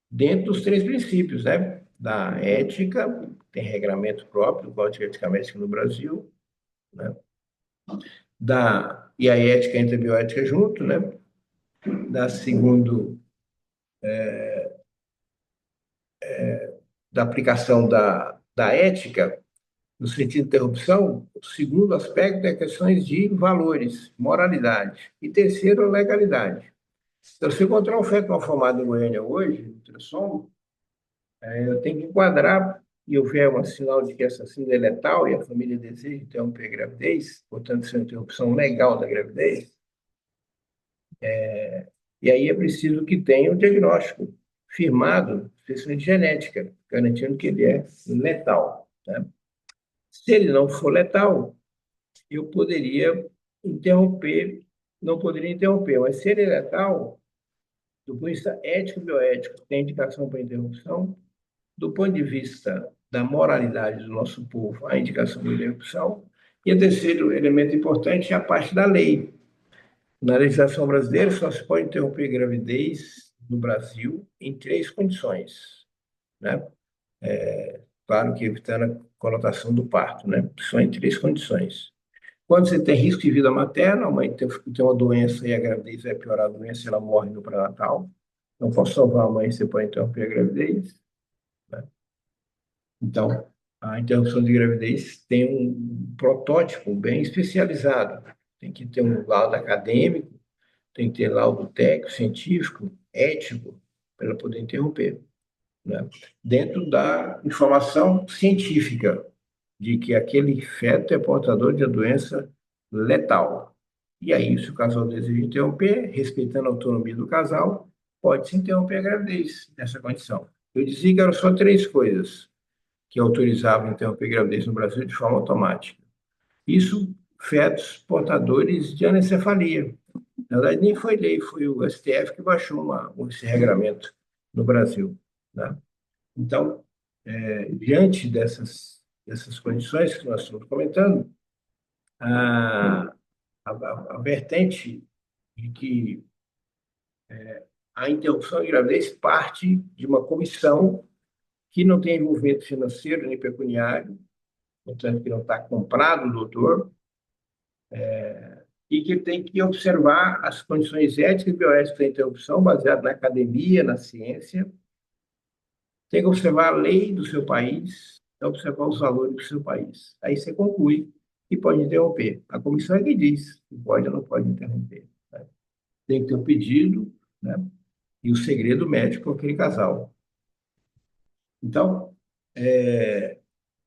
dentro dos três princípios, né? Da ética, tem regramento próprio do Código de Ética Médica no Brasil, né? E a ética e a bioética junto, né? Segundo, da aplicação da ética, no sentido de interrupção, o segundo aspecto é questões de valores, moralidade. E terceiro, legalidade. Então, se eu encontrar um feto mal formado em Goiânia hoje, ultrassom, eu tenho que enquadrar e eu ver um sinal de que essa síndrome é letal e a família deseja interromper a gravidez, portanto, ser uma interrupção legal da gravidez, e aí é preciso que tenha um diagnóstico firmado, especialmente de genética, garantindo que ele é letal, né? Se ele não for letal, eu poderia interromper, não poderia interromper, mas se ele é letal, do ponto de vista ético-bioético, tem indicação para interrupção. Do ponto de vista da moralidade do nosso povo, a indicação de interrupção. E o terceiro elemento importante é a parte da lei. Na legislação brasileira, só se pode interromper gravidez no Brasil em três condições, né? Claro que evitando a conotação do parto, né? Só em três condições. Quando você tem risco de vida materna, a mãe tem uma doença e a gravidez vai piorar a doença, ela morre no pré-natal. Não posso salvar a mãe, você pode interromper a gravidez, né? Então, a interrupção de gravidez tem um protótipo bem especializado. Tem que ter um laudo acadêmico, tem que ter laudo técnico, científico, ético, para ela poder interromper, né? Dentro da informação científica de que aquele feto é portador de uma doença letal. E aí, se o casal deseja interromper, respeitando a autonomia do casal, pode-se interromper a gravidez nessa condição. Eu dizia que eram só três coisas que autorizavam interromper gravidez no Brasil de forma automática. Isso, fetos portadores de anencefalia. Na verdade, nem foi lei, foi o STF que baixou esse regramento no Brasil, né? Então, diante dessas condições que nós estamos comentando, a, a vertente de que a interrupção de gravidez parte de uma comissão que não tem envolvimento financeiro nem pecuniário, portanto, que não está comprado o doutor, e que tem que observar as condições éticas e bioéticas da interrupção, baseado na academia, na ciência, tem que observar a lei do seu país, observar os valores do seu país. Aí você conclui e pode interromper. A comissão é que diz se pode ou não pode interromper, né? Tem que ter o pedido, né? E o segredo médico com aquele casal. Então,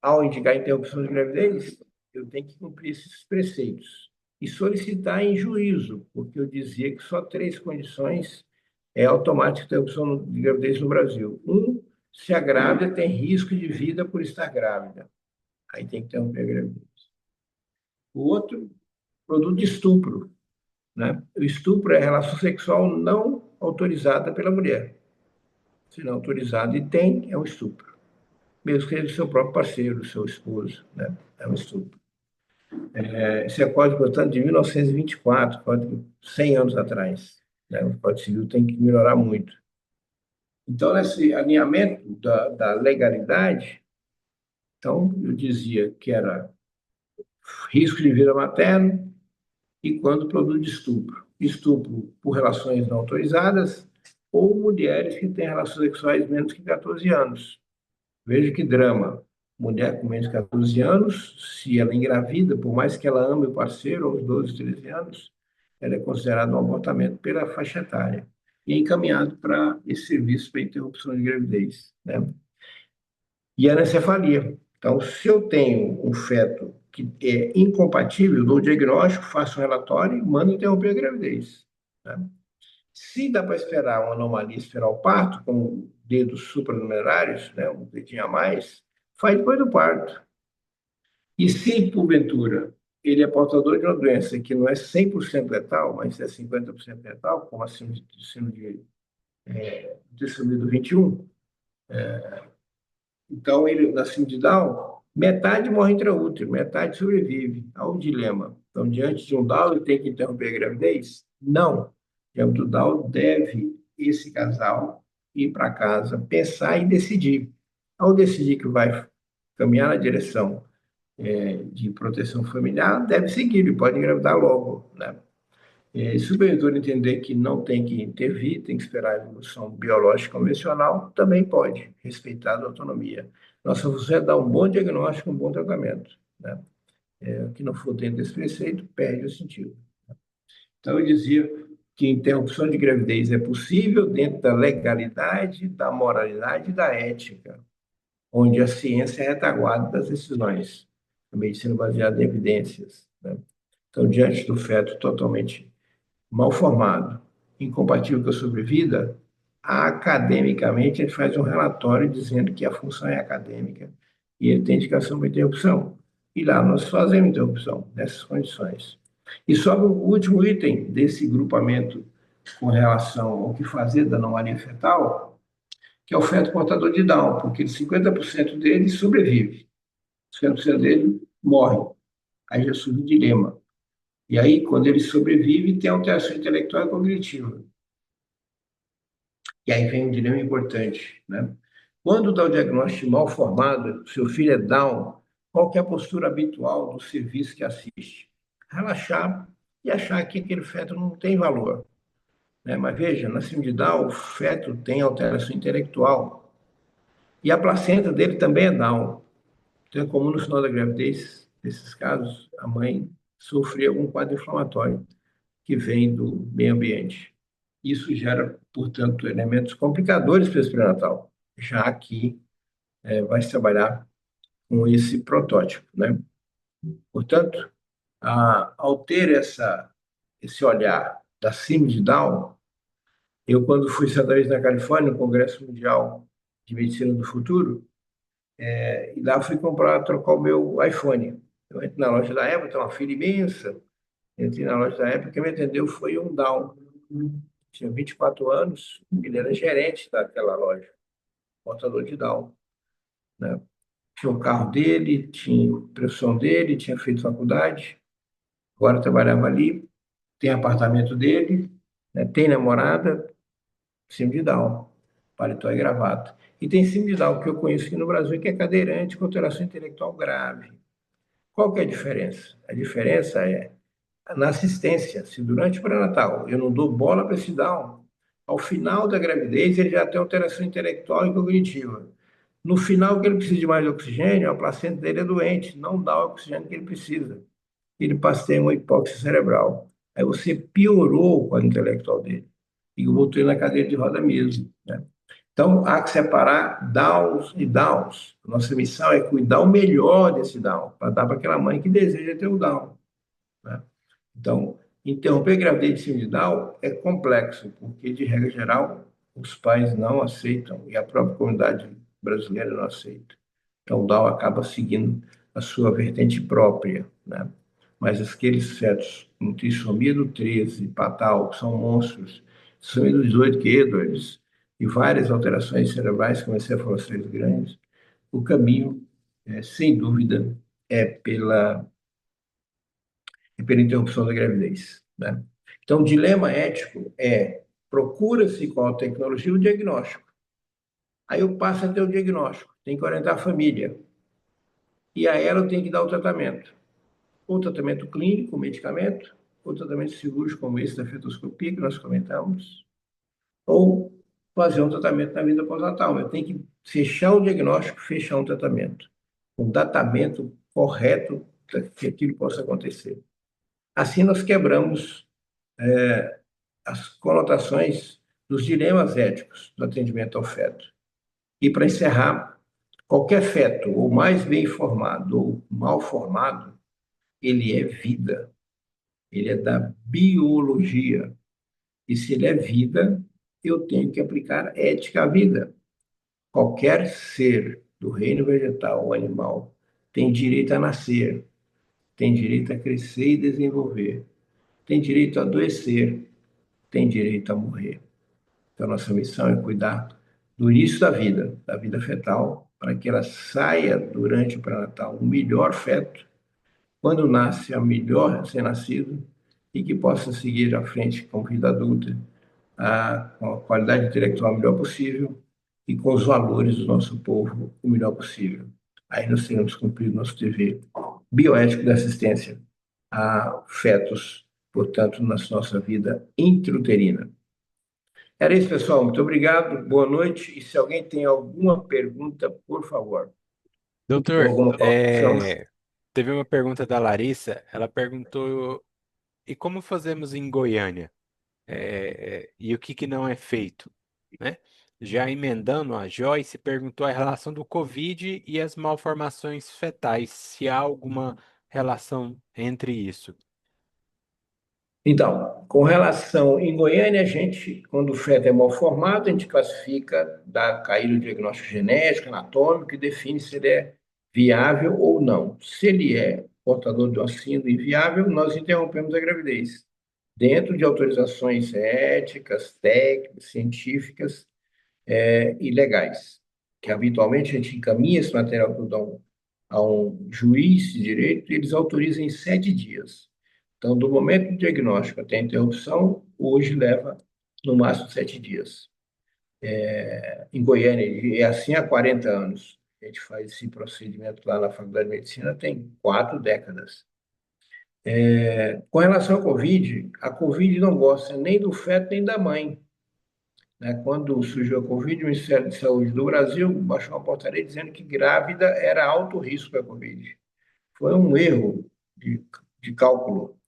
ao indicar interrupção de gravidez, eu tenho que cumprir esses preceitos e solicitar em juízo, porque eu dizia que só três condições é automática interrupção de gravidez no Brasil. Um, se a grávida tem risco de vida por estar grávida. Aí tem que interromper a gravidez. O outro, produto de estupro, né? O estupro é relação sexual não autorizada pela mulher. Se não autorizada e tem, é um estupro. Mesmo que seja do seu próprio parceiro, do seu esposo, né? É um estupro. Esse é o código, portanto, de 1924, código 100 anos atrás, né? O Código Civil tem que melhorar muito. Então, nesse alinhamento da legalidade, então, eu dizia que era risco de vida materno e quando produto de estupro. Estupro por relações não autorizadas ou mulheres que têm relações sexuais menos que 14 anos. Veja que drama. Mulher com menos de 14 anos, se ela engravida, por mais que ela ame o parceiro aos 12, 13 anos, ela é considerada um abortamento pela faixa etária e é encaminhado para esse serviço para interrupção de gravidez, né? E a anencefalia. Então, se eu tenho um feto que é incompatível, dou o diagnóstico, faço um relatório e mando interromper a gravidez, né? Se dá para esperar uma anomalia, esperar o parto, com dedos supranumerários, né, um dedinho a mais, faz depois do parto. E se, porventura, ele é portador de uma doença que não é 100% letal, mas é 50% letal, como a síndrome de trissomia do 21, então ele, na síndrome de Down, metade morre intraútero, metade sobrevive. Há um dilema. Então, diante de um Down, ele tem que interromper a gravidez? Não. Diante do Down, deve esse casal ir para casa, pensar e decidir. Ao decidir que vai caminhar na direção de proteção familiar, deve seguir, ele pode engravidar logo, né? Se o benfeitor entender que não tem que intervir, tem que esperar a evolução biológica convencional, também pode, respeitar a autonomia. Nossa função é dar um bom diagnóstico, um bom tratamento, né? O que não for dentro desse preceito, perde o sentido. Então, eu dizia que interrupção de gravidez é possível dentro da legalidade, da moralidade e da ética, onde a ciência é a retaguarda das decisões, a medicina baseada em evidências, né? Então, diante do feto totalmente mal formado, incompatível com a sobrevida, academicamente ele faz um relatório dizendo que a função é acadêmica e ele tem indicação para interrupção. E lá nós fazemos interrupção nessas condições. E sobre o último item desse grupamento com relação ao que fazer da anomalia fetal, que é o feto portador de Down, porque 50% dele sobrevive, 50% dele morre. Aí já surge um dilema. E aí, quando ele sobrevive, tem alteração intelectual e cognitiva. E aí vem um dilema importante, né? Quando dá o diagnóstico mal formado, seu filho é Down, qual que é a postura habitual do serviço que assiste? Relaxar e achar que aquele feto não tem valor, né? Mas veja, na síndrome de Down, o feto tem alteração intelectual e a placenta dele também é Down. Então é comum no final da gravidez, nesses casos, a mãe sofrer algum quadro inflamatório que vem do meio ambiente. Isso gera, portanto, elementos complicadores para esse pré-natal, já que vai se trabalhar com esse protótipo, né? Portanto, ao ter esse olhar da síndrome de Down, eu, quando fui certa vez na Califórnia, no Congresso Mundial de Medicina do Futuro, e lá fui trocar o meu iPhone. Eu entrei na loja da Apple, tem uma fila imensa, entrei na loja da Apple, quem me atendeu foi um Down. Tinha 24 anos, ele era gerente daquela loja, portador de Down, né? Tinha o carro dele, tinha a profissão dele, tinha feito faculdade, agora trabalhava ali, tem apartamento dele, né? Tem namorada, cima de Down, paletó e gravata. E tem cima de Down, que eu conheço aqui no Brasil, que é cadeirante com alteração intelectual grave. Qual que é a diferença? A diferença é na assistência. Se durante o pré-natal eu não dou bola para esse Down, ao final da gravidez ele já tem alteração intelectual e cognitiva. No final, que ele precisa de mais oxigênio, a placenta dele é doente, não dá o oxigênio que ele precisa. Ele passa a ter uma hipóxia cerebral. Aí você piorou o quadro intelectual dele e botou ele na cadeira de roda mesmo, né? Então, há que separar downs e downs. Nossa missão é cuidar o melhor desse down, para dar para aquela mãe que deseja ter o down, né? Então, interromper a gravidez de síndrome de Down é complexo, porque, de regra geral, os pais não aceitam e a própria comunidade brasileira não aceita. Então, o Down acaba seguindo a sua vertente própria, né? Mas aqueles fetos com trissomia do 13, Patal, que são monstros, síndrome do 18 Edwards e várias alterações cerebrais, como encefalocefalos grandes, o caminho, sem dúvida, é pela interrupção da gravidez, né? Então, o dilema ético é: procura-se com a tecnologia o diagnóstico. Aí eu passo a ter o diagnóstico, tem que orientar a família. E a ela eu tenho que dar o tratamento. Ou tratamento clínico, medicamento, ou tratamento cirúrgico, como esse da fetoscopia que nós comentamos, ou fazer um tratamento na vida pós-natal. Eu tenho que fechar o diagnóstico, fechar um tratamento. Um datamento correto para que aquilo possa acontecer. Assim nós quebramos as conotações dos dilemas éticos do atendimento ao feto. E para encerrar, qualquer feto, ou mais bem formado ou mal formado, ele é vida, ele é da biologia. E se ele é vida, eu tenho que aplicar ética à vida. Qualquer ser do reino vegetal ou animal tem direito a nascer, tem direito a crescer e desenvolver, tem direito a adoecer, tem direito a morrer. Então, nossa missão é cuidar do início da vida fetal, para que ela saia durante o pré-natal o melhor feto, quando nasce a melhor recém-nascido, e que possa seguir à frente com vida adulta, com a qualidade intelectual melhor possível e com os valores do nosso povo o melhor possível. Aí nós teremos cumprido nosso dever bioético de assistência a fetos, portanto, na nossa vida intrauterina. Era isso, pessoal. Muito obrigado, boa noite. E se alguém tem alguma pergunta, por favor, ou Doutor, alguma colocação. teve uma pergunta da Larissa. Ela perguntou: e como fazemos em Goiânia? E o que que não é feito, né? Já emendando, a Joyce perguntou a relação do Covid e as malformações fetais, se há alguma relação entre isso. Então, com relação em Goiânia, a gente, quando o feto é mal formado, a gente classifica, dá cair o diagnóstico genético, anatômico e define se ele é viável ou não. Se ele é portador de uma síndrome inviável, nós interrompemos a gravidez, dentro de autorizações éticas, técnicas, científicas e legais, que habitualmente a gente encaminha esse material tudo a um juiz de direito e eles autorizam em 7 dias. Então, do momento do diagnóstico até a interrupção, hoje leva no máximo 7 dias. Em Goiânia, e é assim há 40 anos. A gente faz esse procedimento lá na Faculdade de Medicina tem 4 décadas. Com relação à Covid, a Covid não gosta nem do feto nem da mãe, né? Quando surgiu a Covid, o Ministério de Saúde do Brasil baixou uma portaria dizendo que grávida era alto risco da Covid. Foi um erro de cálculo.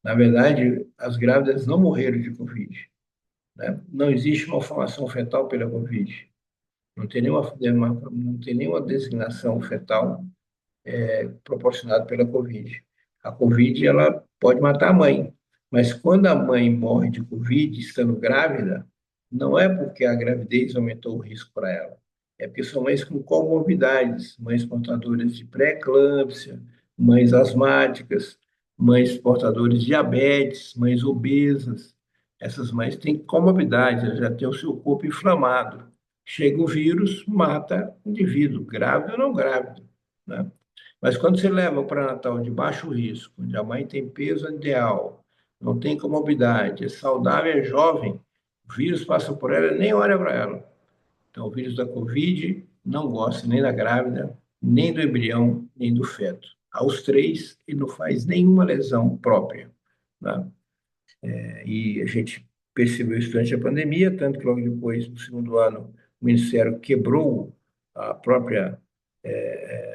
Na verdade, as grávidas não morreram de Covid, né? Não existe malformação fetal pela Covid. Não tem nenhuma designação fetal proporcionada pela Covid. A Covid, ela pode matar a mãe, mas quando a mãe morre de Covid estando grávida, não é porque a gravidez aumentou o risco para ela, é porque são mães com comorbidades, mães portadoras de pré-eclâmpsia, mães asmáticas, mães portadoras de diabetes, mães obesas. Essas mães têm comorbidades, elas já têm o seu corpo inflamado. Chega o vírus, mata o indivíduo, grávido ou não grávido, né? Mas quando você leva para Natal de baixo risco, onde a mãe tem peso ideal, não tem comorbidade, é saudável, é jovem, o vírus passa por ela e nem olha para ela. Então, o vírus da Covid não gosta nem da grávida, nem do embrião, nem do feto. Aos três, ele não faz nenhuma lesão própria, né? E a gente percebeu isso durante a pandemia, tanto que logo depois, no segundo ano, o Ministério quebrou a própria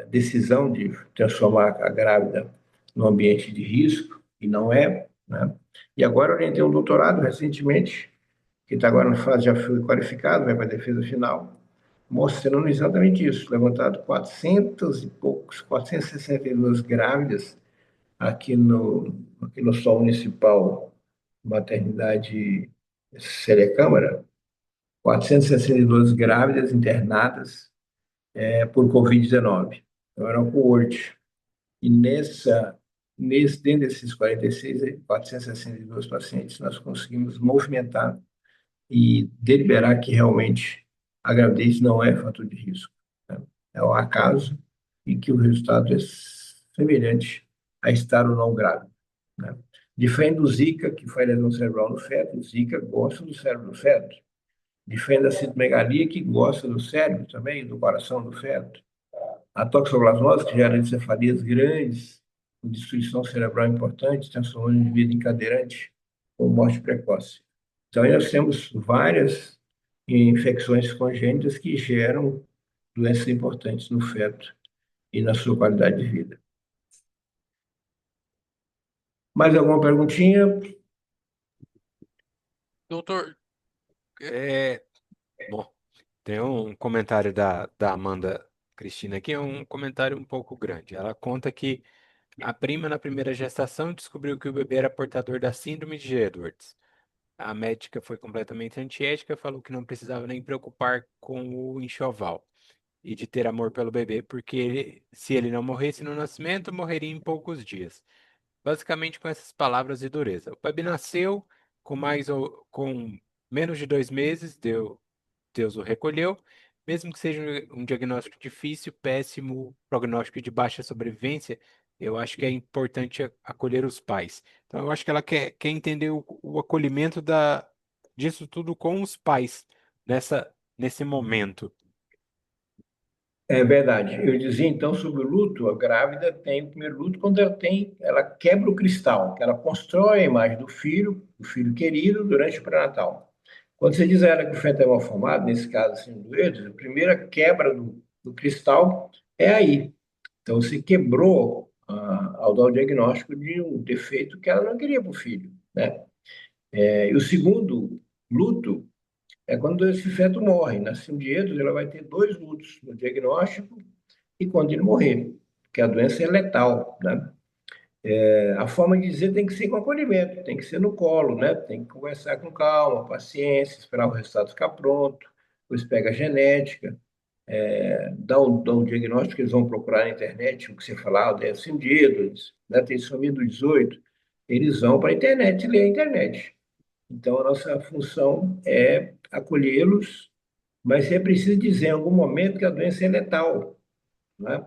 decisão de transformar a grávida no ambiente de risco, e não é, né? E agora eu orientei um doutorado recentemente, que está agora na fase, já foi qualificado, vai para a defesa final, mostrando exatamente isso, levantado 400 e poucos, 462 grávidas aqui no Sol Municipal, maternidade Câmara, 462 grávidas internadas por Covid-19. Então, era uma coorte. E dentro desses 46, 462 pacientes, nós conseguimos movimentar e deliberar que realmente a gravidez não é fator de risco, né? É um acaso e que o resultado é semelhante a estar ou não grávido, né? Diferente do Zika, que faz lesão cerebral no feto, o Zika gosta do cérebro do feto. Diferente da citomegalia, que gosta do cérebro também, do coração do feto. A toxoplasmose, que gera encefalias grandes, com destruição cerebral importante, transformando o indivíduo em cadeirante com morte precoce. Então, aí nós temos várias infecções congênitas que geram doenças importantes no feto e na sua qualidade de vida. Mais alguma perguntinha? Doutor, é, bom, tem um comentário da Amanda Cristina aqui, é um comentário um pouco grande. Ela conta que a prima, na primeira gestação, descobriu que o bebê era portador da síndrome de Edwards. A médica foi completamente antiética, falou que não precisava nem preocupar com o enxoval e de ter amor pelo bebê, porque se ele não morresse no nascimento, morreria em poucos dias. Basicamente com essas palavras de dureza. O bebê nasceu com menos de 2 meses, Deus o recolheu, mesmo que seja um diagnóstico difícil, péssimo, prognóstico de baixa sobrevivência. Eu acho que é importante acolher os pais. Então, eu acho que ela quer entender o acolhimento disso tudo com os pais nesse momento. É verdade. Eu dizia então sobre o luto, a grávida tem o primeiro luto quando ela quebra o cristal, que ela constrói a imagem do filho querido, durante o pré-natal. Quando você diz a ela que o feto é mal formado, nesse caso assim, do Edson, a primeira quebra do cristal é aí. Então se quebrou ao dar o diagnóstico de um defeito que ela não queria para o filho, né? E o segundo luto é quando esse feto morre. Na síndrome ela vai ter dois lutos, no diagnóstico e quando ele morrer, porque a doença é letal, né? A forma de dizer tem que ser com acolhimento, tem que ser no colo, né? Tem que conversar com calma, paciência, esperar o resultado ficar pronto, depois pega a genética, dá um diagnóstico que eles vão procurar na internet, o que você falava, é síndrome, né? Tem sumido 18, eles vão para a internet ler a internet. Então, a nossa função é acolhê-los, mas é preciso dizer em algum momento que a doença é letal, né?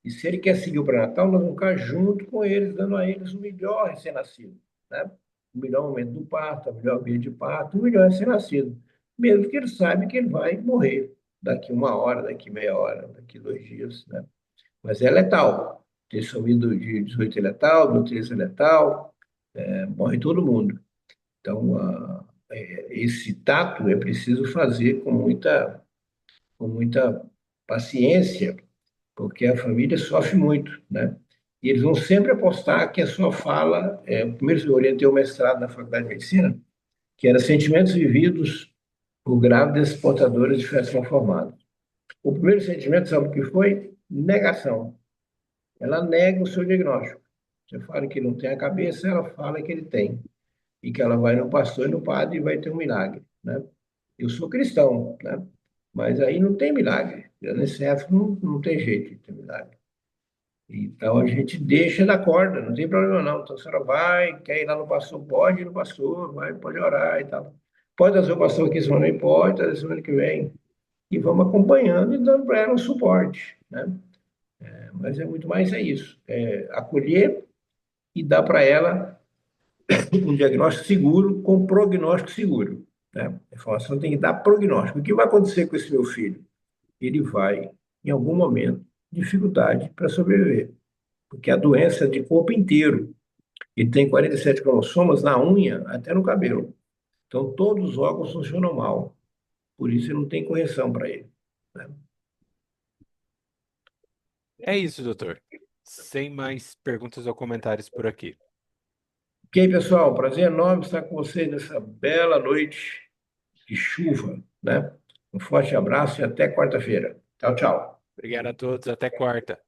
E se ele quer seguir o pré-natal, nós vamos ficar junto com eles, dando a eles o melhor recém-nascido, né? O melhor momento do parto, o melhor dia de parto, o melhor recém-nascido. Mesmo que ele saiba que ele vai morrer daqui uma hora, daqui meia hora, daqui 2 dias, né? Mas é letal. Ter sumido de 18 é letal, do 13 é letal, morre todo mundo. Então, esse tato é preciso fazer com muita paciência, porque a família sofre muito, né? E eles vão sempre apostar que a sua fala, primeiro eu orientei o mestrado na Faculdade de Medicina, que era sentimentos vividos por grávidas portadoras de fetos não formados. O primeiro sentimento, sabe o que foi? Negação. Ela nega o seu diagnóstico. Você fala que não tem a cabeça, ela fala que ele tem. E que ela vai no pastor e no padre e vai ter um milagre, né? Eu sou cristão, né? Mas aí não tem milagre. Nesse época não tem jeito de ter milagre. Então a gente deixa da corda, não tem problema não. Então a senhora vai, quer ir lá no pastor, pode ir no pastor, vai, pode orar e tal. Pode trazer o pastor aqui semana que vem, pode trazer semana que vem. E vamos acompanhando e dando para ela um suporte, né? Mas é muito mais isso, acolher e dar para ela um diagnóstico seguro com prognóstico seguro, né? A informação tem que dar prognóstico. O que vai acontecer com esse meu filho? Ele vai, em algum momento, dificuldade para sobreviver, porque a doença é de corpo inteiro. Ele tem 47 cromossomas na unha até no cabelo. Então, todos os órgãos funcionam mal. Por isso, não tem correção para ele, né? É isso, doutor. Sem mais perguntas ou comentários por aqui. Ok, pessoal, prazer enorme estar com vocês nessa bela noite de chuva, né? Um forte abraço e até quarta-feira. Tchau, tchau. Obrigado a todos, até quarta.